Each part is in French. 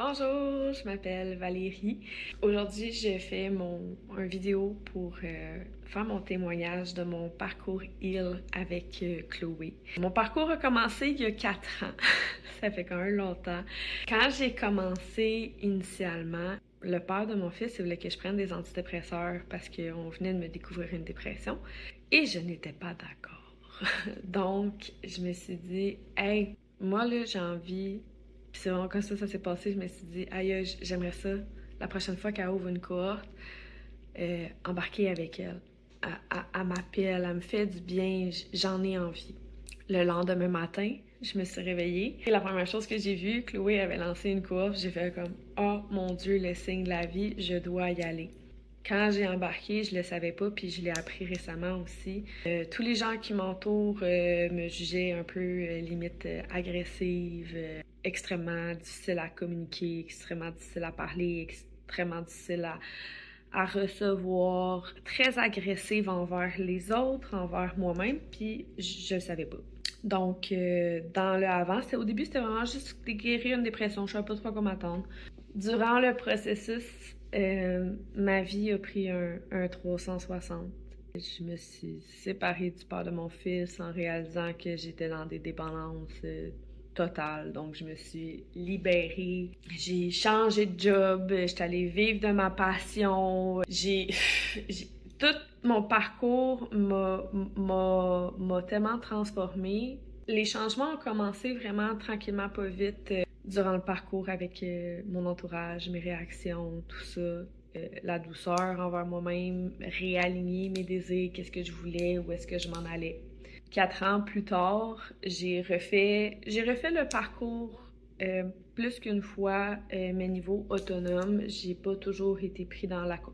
Bonjour, je m'appelle Valérie. Aujourd'hui, je fais un vidéo pour faire mon témoignage de mon parcours heal avec Chloé. Mon parcours a commencé il y a 4 ans. Ça fait quand même longtemps. Quand j'ai commencé initialement, le père de mon fils voulait que je prenne des antidépresseurs parce qu'on venait de me découvrir une dépression et je n'étais pas d'accord. Donc, je me suis dit, hey, moi là, j'ai envie. Puis c'est vraiment comme ça s'est passé. Je me suis dit, aïe, j'aimerais ça, la prochaine fois qu'elle ouvre une cohorte, embarquer avec elle. Elle m'appelle, elle me fait du bien, j'en ai envie. Le lendemain matin, je me suis réveillée. Et la première chose que j'ai vue, Chloé avait lancé une cohorte. J'ai fait comme, oh mon Dieu, le signe de la vie, je dois y aller. Quand j'ai embarqué, je le savais pas, puis je l'ai appris récemment aussi. Tous les gens qui m'entourent me jugeaient un peu limite agressive, extrêmement difficile à communiquer, extrêmement difficile à parler, extrêmement difficile à recevoir, très agressive envers les autres, envers moi-même, puis je le savais pas. Donc, dans le avant, au début, c'était vraiment juste guérir une dépression, je savais pas trop comment m'attendre. Durant le processus, ma vie a pris un 360. Je me suis séparée du père de mon fils en réalisant que j'étais dans des dépendances totales. Donc, je me suis libérée. J'ai changé de job. J'étais allée vivre de ma passion. Tout mon parcours m'a tellement transformée. Les changements ont commencé vraiment tranquillement, pas vite, durant le parcours avec mon entourage, mes réactions, tout ça. La douceur envers moi-même, réaligner mes désirs, qu'est-ce que je voulais, où est-ce que je m'en allais. 4 ans plus tard, j'ai refait le parcours plus qu'une fois, mais niveau autonome. J'ai pas toujours été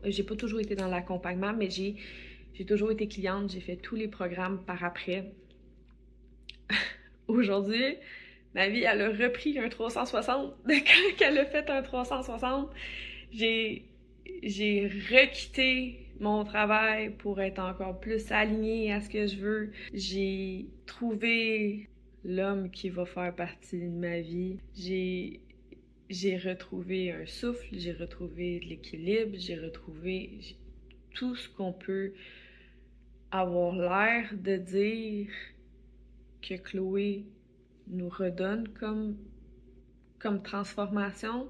j'ai pas toujours été dans l'accompagnement, mais j'ai toujours été cliente, j'ai fait tous les programmes par après. Aujourd'hui, ma vie, elle a repris un 360 de quand elle a fait un 360. J'ai requitté mon travail pour être encore plus alignée à ce que je veux. J'ai trouvé l'homme qui va faire partie de ma vie. J'ai retrouvé un souffle, j'ai retrouvé de l'équilibre, j'ai retrouvé tout ce qu'on peut avoir l'air de dire que Chloé nous redonne comme transformation.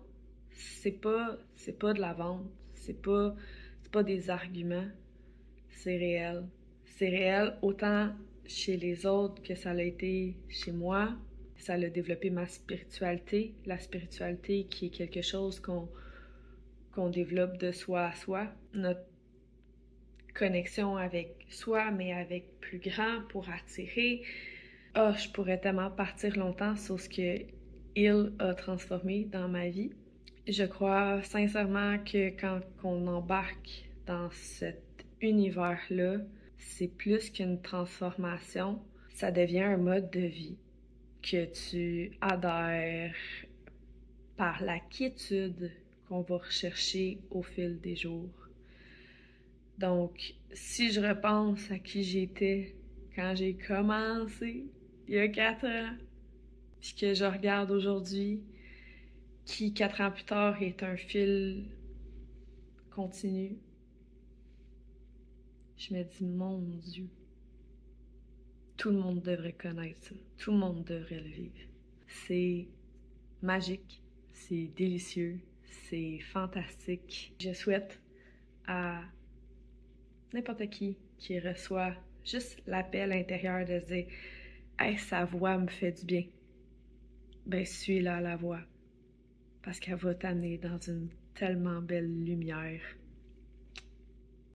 C'est pas de la vente, c'est pas des arguments, c'est réel. C'est réel autant chez les autres que ça l'a été chez moi. Ça a développé ma spiritualité, la spiritualité qui est quelque chose qu'on développe de soi à soi. Notre connexion avec soi, mais avec plus grand pour attirer. Je pourrais tellement partir longtemps sur ce que il a transformé dans ma vie. Je crois sincèrement que quand on embarque dans cet univers-là, c'est plus qu'une transformation, ça devient un mode de vie que tu adhères par la quiétude qu'on va rechercher au fil des jours. Donc, si je repense à qui j'étais quand j'ai commencé, il y a 4 ans, puis que je regarde aujourd'hui, qui 4 ans plus tard est un fil continu, je me dis, mon Dieu, tout le monde devrait connaître ça, tout le monde devrait le vivre. C'est magique, c'est délicieux, c'est fantastique. Je souhaite à n'importe qui reçoit juste l'appel intérieur de se dire « Hey, sa voix me fait du bien », ben suis-la la voix, parce qu'elle va t'amener dans une tellement belle lumière.